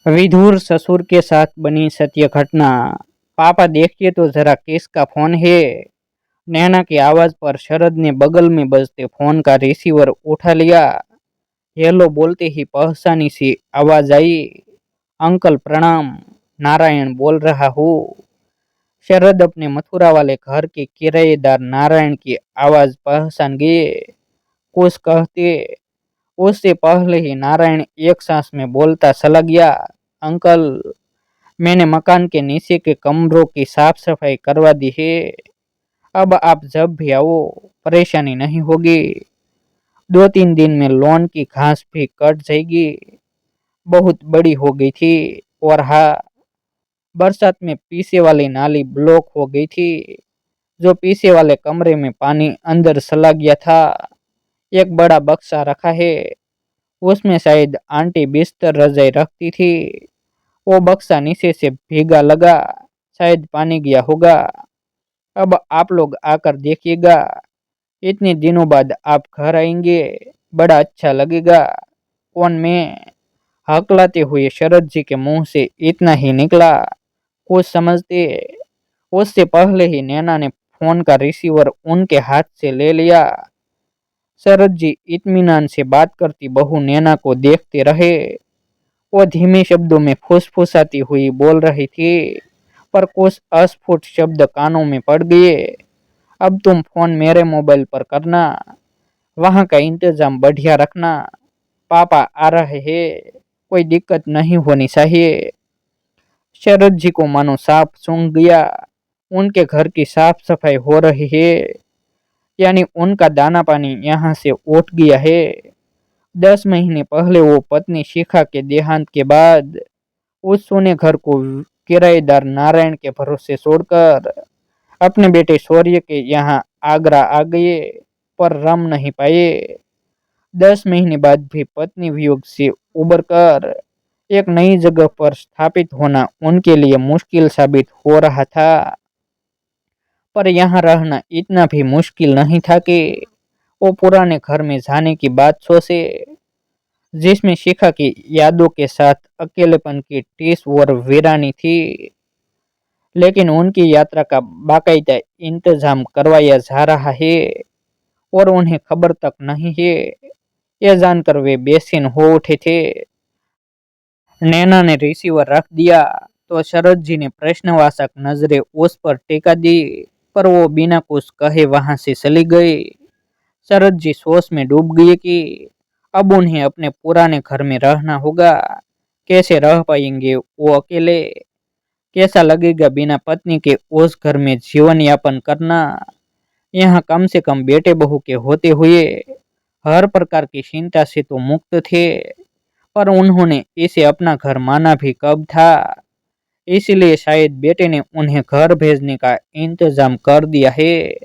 विधुर ससुर के साथ बनी सत्य घटना। पापा देखिए तो जरा किसका फोन है। नैना की आवाज पर शरद ने बगल में बजते फोन का रिसीवर उठा लिया। हेलो बोलते ही पहचानी सी आवाज आई। अंकल प्रणाम। नारायण बोल रहा हूँ। शरद अपने मथुरा वाले घर के किराएदार नारायण की आवाज पहचान गए। कुछ कहते उससे पहले ही नारायण एक सांस में बोलता चला गया। अंकल, मैंने मकान के नीचे के कमरों की साफ सफाई करवा दी है। अब आप जब भी आओ परेशानी नहीं होगी। 2-3 दिन में लॉन की घास भी कट जाएगी। बहुत बड़ी हो गई थी। और हाँ, बरसात में पीछे वाली नाली ब्लॉक हो गई थी। जो पीछे वाले कमरे में पानी अंदर चला गया था। एक बड़ा बक्सा रखा है। उसमें शायद आंटी बिस्तर रजाई रखती थी। वो बक्सा नीचे से भीगा लगा। शायद पानी गया होगा। अब आप लोग आकर देखिएगा। इतने दिनों बाद आप घर आएंगे, बड़ा अच्छा लगेगा। कौन मैं? हकलाते हुए शरद जी के मुंह से इतना ही निकला। कुछ समझते उससे पहले ही नैना ने फोन का रिसीवर उनके हाथ से ले लिया। शरद जी इत्मीनान से बात करती बहू नैना को देखते रहे। वो धीमे शब्दों में फुसफुसाती हुई बोल रही थी, पर कुछ अस्फुट शब्द कानों में पड़ गए। अब तुम फोन मेरे मोबाइल पर करना। वहां का इंतजाम बढ़िया रखना। पापा आ रहे हैं। कोई दिक्कत नहीं होनी चाहिए। शरद जी को मानो सांप सूंघ गया। उनके घर की साफ सफाई हो रही है, यानी उनका दाना पानी यहाँ से उठ गया है। 10 महीने पहले वो पत्नी शिखा के देहांत के बाद उस सोने घर को किराएदार नारायण के भरोसे छोड़कर अपने बेटे शौर्य के यहाँ आगरा आ गए, पर रम नहीं पाए। 10 महीने बाद भी पत्नी वियोग से उबर कर एक नई जगह पर स्थापित होना उनके लिए मुश्किल साबित हो रहा था। पर यहाँ रहना इतना भी मुश्किल नहीं था कि वो पुराने घर में जाने की बात सोचे, जिसमें शिखा की यादों के साथ अकेलेपन की टीस और वीरानी थी। लेकिन उनकी यात्रा का बाकायदा इंतजाम करवाया जा रहा है और उन्हें खबर तक नहीं है। यह जानकर वे बेचैन हो उठे थे। नैना ने रिसीवर रख दिया तो शरद जी ने प्रश्नवाचक नजरें उस पर टिका दी, पर वो बिना कुछ कहे वहां से चली गई। शरद जी सोच में डूब गई कि अब उन्हें अपने पुराने घर में रहना होगा। कैसे रह पाएंगे वो अकेले? कैसा लगेगा बिना पत्नी के उस घर में जीवन यापन करना? यहाँ कम से कम बेटे बहू के होते हुए हर प्रकार की चिंता से तो मुक्त थे। पर उन्होंने इसे अपना घर माना भी कब था? इसलिए शायद बेटे ने उन्हें घर भेजने का इंतजाम कर दिया है।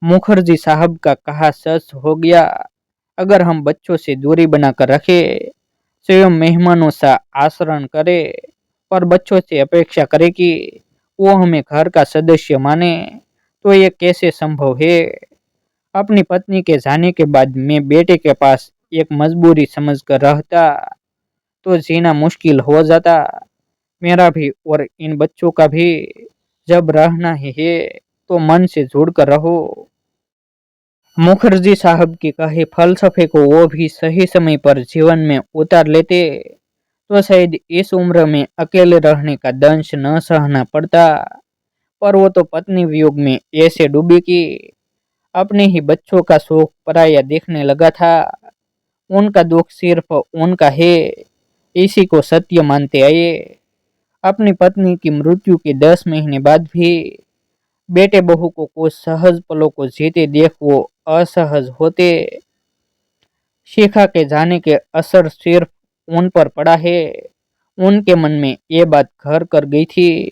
मुखर्जी साहब का कहा सच हो गया। अगर हम बच्चों से दूरी बनाकर रखें, स्वयं मेहमानों सा आचरण करे, पर बच्चों से अपेक्षा करे कि वो हमें घर का सदस्य माने, तो ये कैसे संभव है? अपनी पत्नी के जाने के बाद मैं बेटे के पास एक मजबूरी समझकर रहता तो जीना मुश्किल हो जाता, मेरा भी और इन बच्चों का भी। जब रहना ही है तो मन से जुड़कर रहो। मुखर्जी साहब के कहे फलसफे को वो भी सही समय पर जीवन में उतार लेते तो शायद इस उम्र में अकेले रहने का दंश न सहना पड़ता। पर वो तो पत्नी वियोग में ऐसे डूबी कि अपने ही बच्चों का शोक पराया देखने लगा था। उनका दुख सिर्फ उनका है, इसी को सत्य मानते आए। अपनी पत्नी की मृत्यु के 10 महीने बाद भी बेटे बहू को कुछ सहज पलों को जीते देख वो असहज होते। शिखा के जाने के असर सिर्फ उन पर पड़ा है। उनके मन में ये बात घर कर गई थी।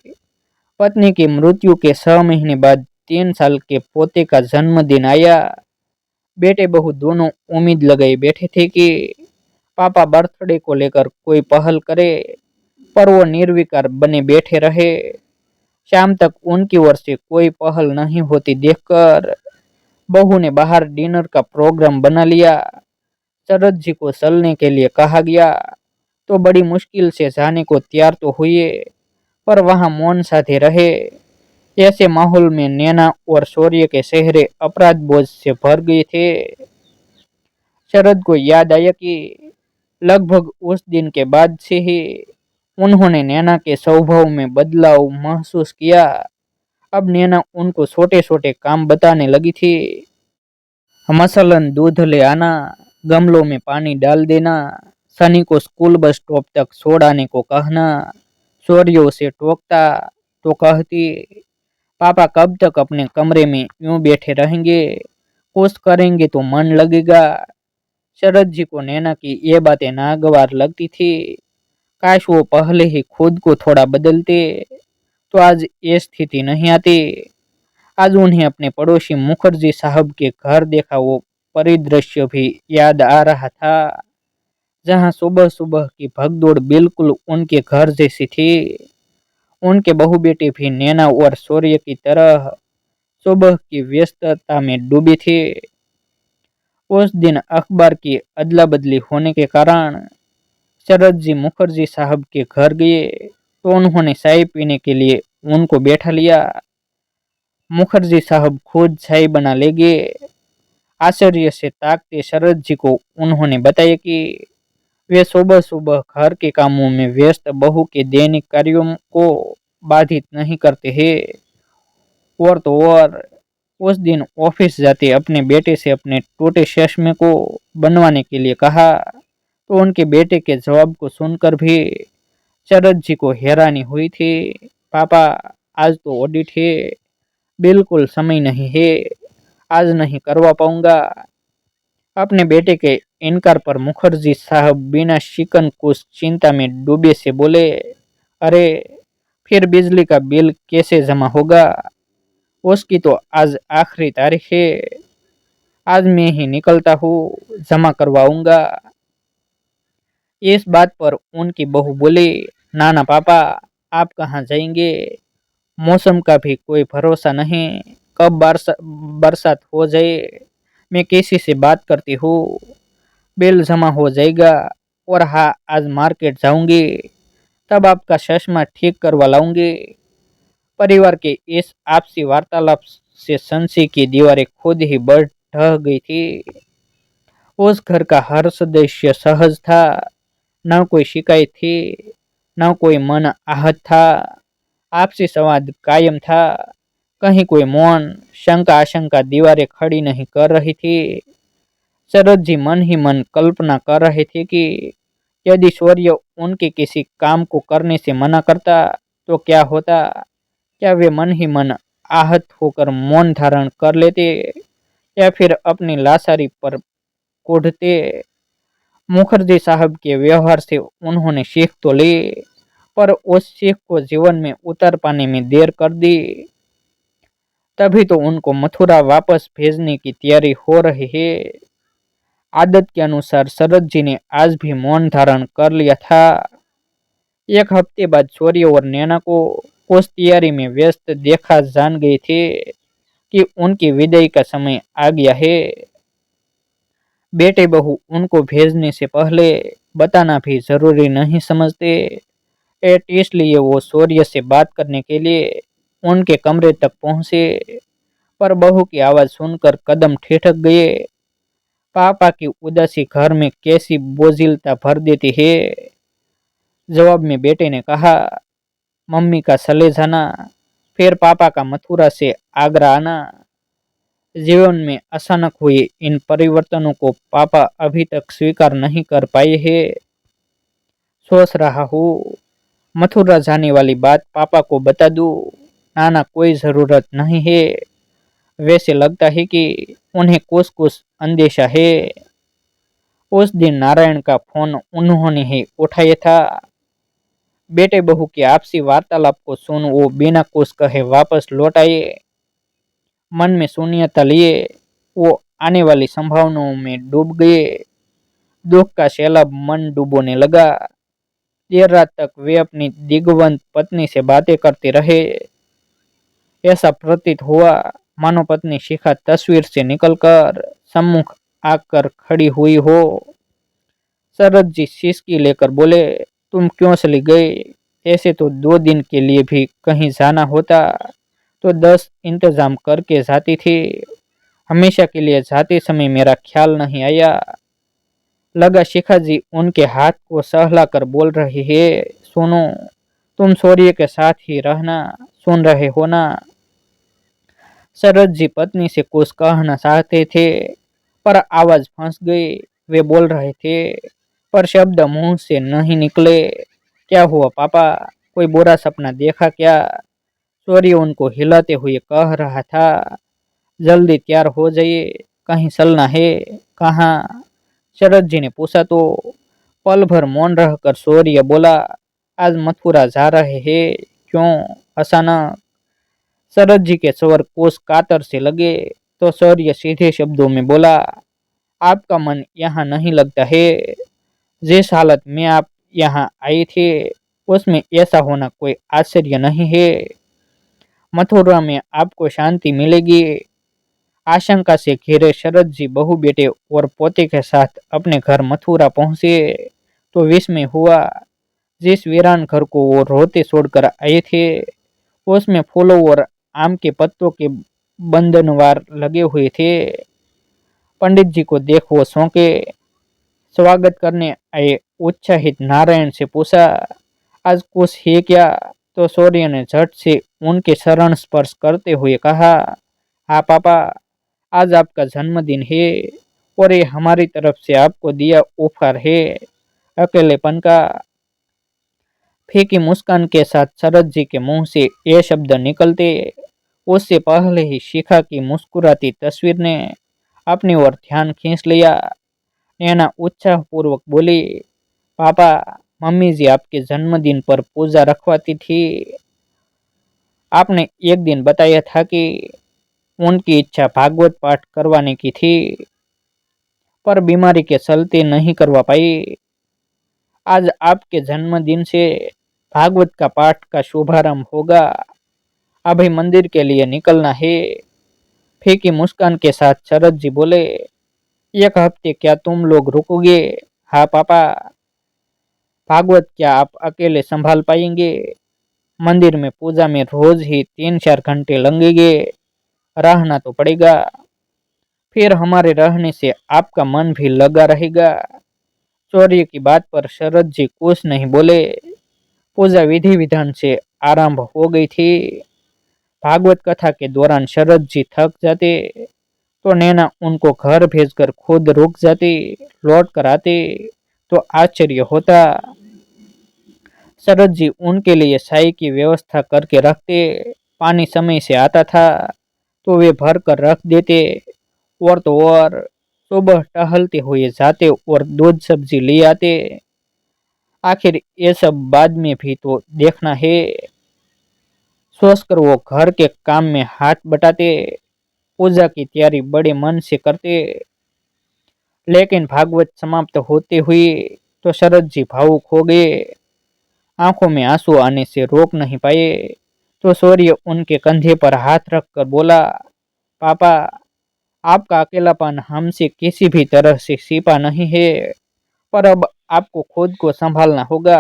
पत्नी की मृत्यु के 6 महीने बाद 3 साल के पोते का जन्मदिन आया। बेटे बहू दोनों उम्मीद लगाए बैठे थे कि पापा बर्थडे को लेकर कोई पहल करे, पर वो निर्विकार बने बैठे रहे। शाम तक उनकी ओर से कोई पहल नहीं होती देखकर बहू ने बाहर डिनर का प्रोग्राम बना लिया। शरद जी को चलने के लिए कहा गया। तो बड़ी मुश्किल से जाने को तैयार तो हुए, पर वहां मौन साधे रहे। ऐसे माहौल में नैना और शौर्य के चेहरे अपराध बोझ से भर गए थे। शरद को याद आया कि लगभग उस दिन के बाद से ही उन्होंने नैना के स्वभाव में बदलाव महसूस किया। अब नैना उनको छोटे छोटे काम बताने लगी थी। मसलन दूध ले आना, गमलों में पानी डाल देना, सनी को स्कूल बस स्टॉप तक छोड़ाने को कहना। शौर्य उसे टोकता तो कहती, पापा कब तक अपने कमरे में यूं बैठे रहेंगे, कुछ करेंगे तो मन लगेगा। शरद जी को नैना की ये बातें नागवार लगती थी। काश वो पहले ही खुद को थोड़ा बदलते तो आज ये स्थिति नहीं आती। आज उन्हें अपने पड़ोसी मुखर्जी साहब के घर देखा वो परिदृश्य भी याद आ रहा था, जहां सुबह सुबह की भगदौड़ बिल्कुल उनके घर जैसी थी। उनके बहू बेटे भी नैना और शौर्य की तरह सुबह की व्यस्तता में डूबी थी। उस दिन अखबार की अदला बदली होने के कारण शरद जी मुखर्जी साहब के घर गए तो उन्होंने चाय पीने के लिए उनको बैठा लिया। मुखर्जी साहब खुद चाय बना ले गए। आश्चर्य से ताकते शरद जी को उन्होंने बताया कि वे सुबह सुबह घर के कामों में व्यस्त बहू के दैनिक कार्यों को बाधित नहीं करते हैं। और तो और उस दिन ऑफिस जाते अपने बेटे से अपने टूटे चश्मे को बनवाने के लिए कहा, तो उनके बेटे के जवाब को सुनकर भी शरद जी को हैरानी हुई थी। पापा, आज तो ऑडिट है, बिल्कुल समय नहीं है, आज नहीं करवा पाऊंगा। अपने बेटे के इनकार पर मुखर्जी साहब बिना शिकन कुछ चिंता में डूबे से बोले, अरे फिर बिजली का बिल कैसे जमा होगा, उसकी तो आज आखिरी तारीख है, आज मैं ही निकलता हूँ, जमा करवाऊंगा। इस बात पर उनकी बहू बोली, ना ना पापा, आप कहाँ जाएंगे, मौसम का भी कोई भरोसा नहीं, कब बरसात हो जाए। मैं किसी से बात करती हूँ, बिल जमा हो जाएगा। और हाँ, आज मार्केट जाऊंगी, तब आपका चश्मा ठीक करवा लाऊंगी। परिवार के इस आपसी वार्तालाप से संशय की दीवारें खुद ही बढ़ ढह गई थी। उस घर का हर सदस्य सहज था, न कोई शिकायत थी, न कोई मन आहत था। आपसी संवाद कायम था। कहीं कोई मौन शंका आशंका दीवारें खड़ी नहीं कर रही थी। शरद जी मन ही मन कल्पना कर रहे थे कि यदि शौर्य उनके किसी काम को करने से मना करता तो क्या होता। क्या वे मन ही मन आहत होकर मौन धारण कर लेते या फिर अपनी लाचारी पर कूदते। मुखर्जी साहब के व्यवहार से उन्होंने सीख तो ली, पर उस सीख को जीवन में उतर पाने में देर कर दी। तभी तो उनको मथुरा वापस भेजने की तैयारी हो रही है। आदत के अनुसार शरद जी ने आज भी मौन धारण कर लिया था। एक हफ्ते बाद शौर्य और नैना को उस तैयारी में व्यस्त देखा जान गए थे कि उनकी विदाई का समय आ गया है। बेटे बहू उनको भेजने से पहले बताना भी जरूरी नहीं समझते। इसलिए वो शौर्य से बात करने के लिए उनके कमरे तक पहुंचे, पर बहू की आवाज सुनकर कदम ठिठक गए। पापा की उदासी घर में कैसी बोझिलता भर देती है। जवाब में बेटे ने कहा, मम्मी का चले जाना, फिर पापा का मथुरा से आगरा आना, जीवन में अचानक हुए इन परिवर्तनों को पापा अभी तक स्वीकार नहीं कर पाए हैं। सोच रहा हूँ मथुरा जाने वाली बात पापा को बता दूं। नाना, कोई जरूरत नहीं है, वैसे लगता है कि उन्हें कुछ कुछ अंदेशा है। उस दिन नारायण का फोन उन्होंने ही उठाया था। बेटे बहू की आपसी वार्तालाप को सुन वो बिना कुछ कहे वापस लौट आए। मन में शून्यता लिए वो आने वाली संभावनाओं में डूब गए। दुख का सैलाब मन डुबोने लगा। देर रात तक वे अपनी दिग्वंत पत्नी से बातें करते रहे। ऐसा प्रतीत हुआ मानो पत्नी शिखा तस्वीर से निकलकर सम्मुख आकर खड़ी हुई हो। शरद जी सिसकी लेकर बोले, तुम क्यों चली गई? ऐसे तो 2 दिन के लिए भी कहीं जाना होता तो 10 इंतजाम करके जाती थी। हमेशा के लिए जाते समय मेरा ख्याल नहीं आया। लगा शिखा जी उनके हाथ को सहलाकर बोल रही है, सुनो, तुम शौर्य के साथ ही रहना, सुन रहे हो ना? शरद जी पत्नी से कुछ कहना चाहते थे पर आवाज फंस गई। वे बोल रहे थे पर शब्द मुंह से नहीं निकले। क्या हुआ पापा, कोई बुरा सपना देखा क्या? शौर्य उनको हिलाते हुए कह रहा था, जल्दी तैयार हो जाइए, कहीं चलना है। कहाँ? शरद जी ने पूछा तो पल भर मौन रहकर शौर्य बोला, आज मथुरा जा रहे हैं। क्यों? अचानक शरद जी के स्वर कोस कातर से लगे तो शौर्य सीधे शब्दों में बोला, आपका मन यहाँ नहीं लगता है। जिस हालत में आप यहाँ आई थे उसमें ऐसा होना कोई आश्चर्य नहीं है। मथुरा में आपको शांति मिलेगी। आशंका से घिरे शरद जी बहू बेटे और पोते के साथ अपने घर मथुरा पहुंचे तो विस्मय हुआ। जिस वीरान घर को वो रोते छोड़कर आए थे उसमें फूलों और आम के पत्तों के बंधनवार लगे हुए थे। पंडित जी को देख वो चौंके। स्वागत करने आए उत्साहित नारायण से पूछा, आज कुछ है क्या? तो शौर्य ने झट से उनके शरण स्पर्श करते हुए कहा, हाँ पापा, आज आपका जन्मदिन है और ये हमारी तरफ से आपको दिया उपहार है, अकेलेपन का। फीकी मुस्कान के साथ शरद जी के मुंह से ये शब्द निकलते उससे पहले ही शिखा की मुस्कुराती तस्वीर ने अपनी ओर ध्यान खींच लिया। नैना उत्साह पूर्वक बोली, पापा, मम्मी जी आपके जन्मदिन पर पूजा रखवाती थी। आपने एक दिन बताया था कि उनकी इच्छा भागवत पाठ करवाने की थी पर बीमारी के चलते नहीं करवा पाई। आज आपके जन्मदिन से भागवत का पाठ का शुभारंभ होगा। अभी मंदिर के लिए निकलना है। फीकी मुस्कान के साथ शरद जी बोले, एक हफ्ते क्या तुम लोग रुकोगे? हाँ पापा। भागवत क्या आप अकेले संभाल पाएंगे? मंदिर में पूजा में रोज ही 3-4 घंटे लगेंगे, रहना तो पड़ेगा। फिर हमारे रहने से आपका मन भी लगा रहेगा। शौर्य की बात पर शरद जी कुछ नहीं बोले। पूजा विधि विधान से आरंभ हो गई थी। भागवत कथा के दौरान शरद जी थक जाते तो नैना उनको घर भेजकर खुद रुक जाती। लौट कर आते तो आश्चर्य होता। शरद जी उनके लिए चाय की व्यवस्था करके रखते। पानी समय से आता था तो वे भर कर रख देते। और तो और सुबह टहलते हुए जाते और दूध सब्जी ले आते। आखिर ये सब बाद में भी तो देखना है। सोचकर वो घर के काम में हाथ बटाते। पूजा की तैयारी बड़े मन से करते। लेकिन भागवत समाप्त होते हुए तो शरद जी भावुक हो गए। आंखों में आंसू आने से रोक नहीं पाए तो शौर्य उनके कंधे पर हाथ रखकर बोला, पापा, आपका अकेलापन हमसे किसी भी तरह से छिपा नहीं है पर अब आपको खुद को संभालना होगा।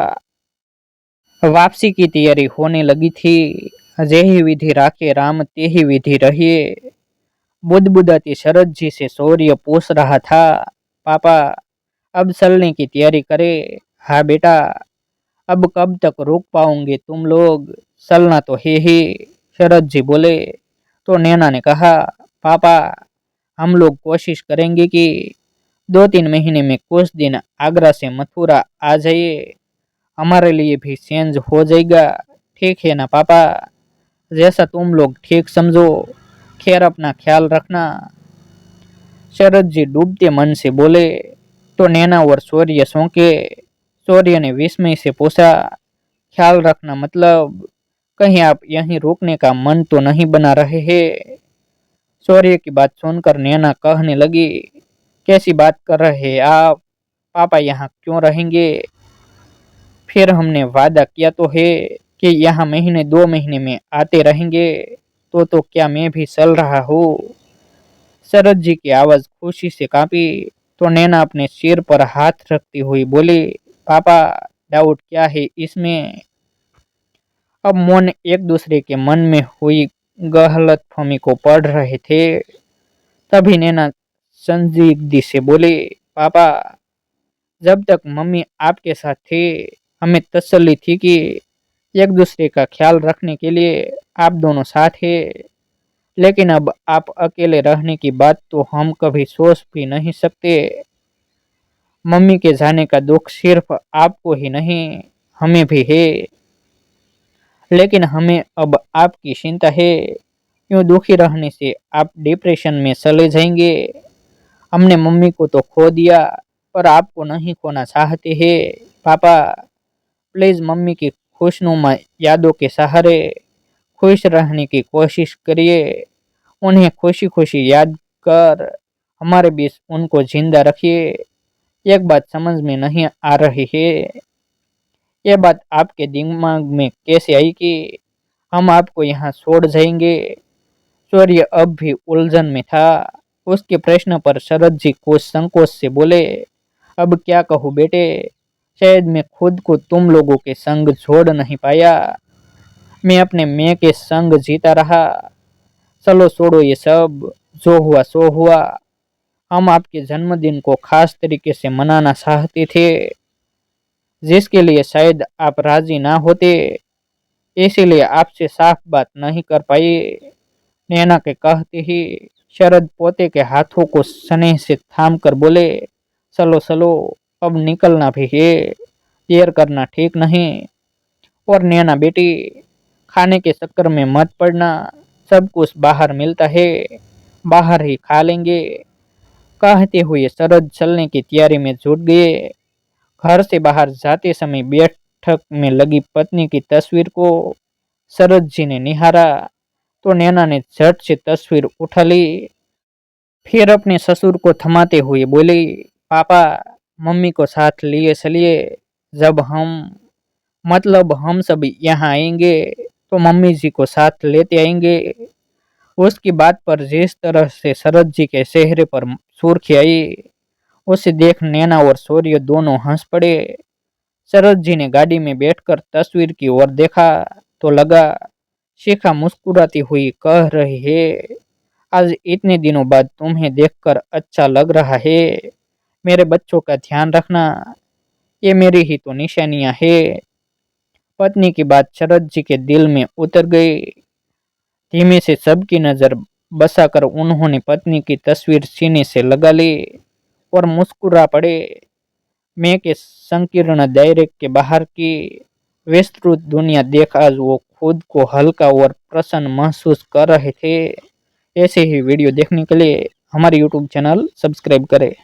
वापसी की तैयारी होने लगी थी। जेही विधि राखे राम तेही विधि रहिए। बुदबुदाती शरद जी से शौर्य पूछ रहा था, पापा, अब चलने की तैयारी करें? हाँ बेटा। अब कब तक रुक पाओगे तुम लोग? चलना तो है ही, शरद जी बोले। तो नैना ने कहा, पापा, हम लोग कोशिश करेंगे कि 2-3 महीने में कुछ दिन आगरा से मथुरा आ जाइए। हमारे लिए भी चेंज हो जाएगा। ठीक है ना पापा? जैसा तुम लोग ठीक समझो। खैर अपना ख्याल रखना। शरद जी डूबते मन से बोले तो नैना और शौर्य चौंके। शौर्य ने विस्मय से पूछा, ख्याल रखना मतलब कहीं आप यहीं रुकने का मन तो नहीं बना रहे हैं? शौर्य की बात सुनकर नैना कहने लगी, कैसी बात कर रहे हैं आप? पापा यहाँ क्यों रहेंगे? फिर हमने वादा किया तो है कि यहाँ महीने 2 महीने में आते रहेंगे। तो क्या मैं भी चल रहा हूँ? शरद जी की आवाज खुशी से कांपी। तो नैना अपने सिर पर हाथ रखती हुई बोली, पापा डाउट क्या है इसमें। अब मौन एक दूसरे के मन में हुई गलतफहमी को पढ़ रहे थे। तभी नैना संजीदगी से बोली, पापा जब तक मम्मी आपके साथ थे हमें तसल्ली थी कि एक दूसरे का ख्याल रखने के लिए आप दोनों साथ हैं। लेकिन अब आप अकेले रहने की बात तो हम कभी सोच भी नहीं सकते। मम्मी के जाने का दुख सिर्फ आपको ही नहीं हमें भी है। लेकिन हमें अब आपकी चिंता है। यूं दुखी रहने से आप डिप्रेशन में चले जाएंगे। हमने मम्मी को तो खो दिया पर आपको नहीं खोना चाहते हैं। पापा प्लीज मम्मी की खुशनुमा यादों के सहारे खुश रहने की कोशिश करिए। उन्हें खुशी खुशी याद कर हमारे बीच उनको जिंदा रखिए। एक बात समझ में नहीं आ रही है, ये बात आपके दिमाग में कैसे आई कि हम आपको यहाँ छोड़ जाएंगे। सूर्य अब भी उलझन में था। उसके प्रश्न पर शरद जी कुछ संकोच से बोले, अब क्या कहूँ बेटे, शायद मैं खुद को तुम लोगों के संग छोड़ नहीं पाया। मैं अपने मैं के संग जीता रहा। चलो छोड़ो ये सब, जो हुआ सो हुआ। हम आपके जन्मदिन को खास तरीके से मनाना चाहते थे, जिसके लिए शायद आप राजी ना होते, इसीलिए आपसे साफ बात नहीं कर पाई। नैना के कहते ही शरद पोते के हाथों को स्नेह से थाम कर बोले, चलो चलो अब निकलना भी है, देर करना ठीक नहीं। और नैना बेटी खाने के चक्कर में मत पड़ना, सब कुछ बाहर मिलता है, बाहर ही खा लेंगे। कहते हुए शरद चलने की तैयारी में जुट गए। घर से बाहर जाते समय बैठक में लगी पत्नी की तस्वीर को शरद जी ने निहारा तो नैना ने झट से तस्वीर उठा ली। फिर अपने ससुर को थमाते हुए बोली, पापा मम्मी को साथ लिए चलिए। जब हम सब यहाँ आएंगे तो मम्मी जी को साथ लेते आएंगे। उसकी बात पर जिस तरह से शरद जी के चेहरे पर सुर्खी आई, उसे देख नैना और सूर्य दोनों हंस पड़े। शरद जी ने गाड़ी में बैठकर तस्वीर की ओर देखा तो लगा शिखा मुस्कुराती हुई कह रही है, आज इतने दिनों बाद तुम्हें देखकर अच्छा लग रहा है। मेरे बच्चों का ध्यान रखना, ये मेरी ही तो निशानियां है। पत्नी की बात शरद जी के दिल में उतर गई। धीमे से सबकी नजर बसाकर उन्होंने पत्नी की तस्वीर सीने से लगा ली और मुस्कुरा पड़े। मैं के संकीर्ण दायरे के बाहर की विस्तृत दुनिया देख आज वो खुद को हल्का और प्रसन्न महसूस कर रहे थे। ऐसे ही वीडियो देखने के लिए हमारे YouTube चैनल सब्सक्राइब करें।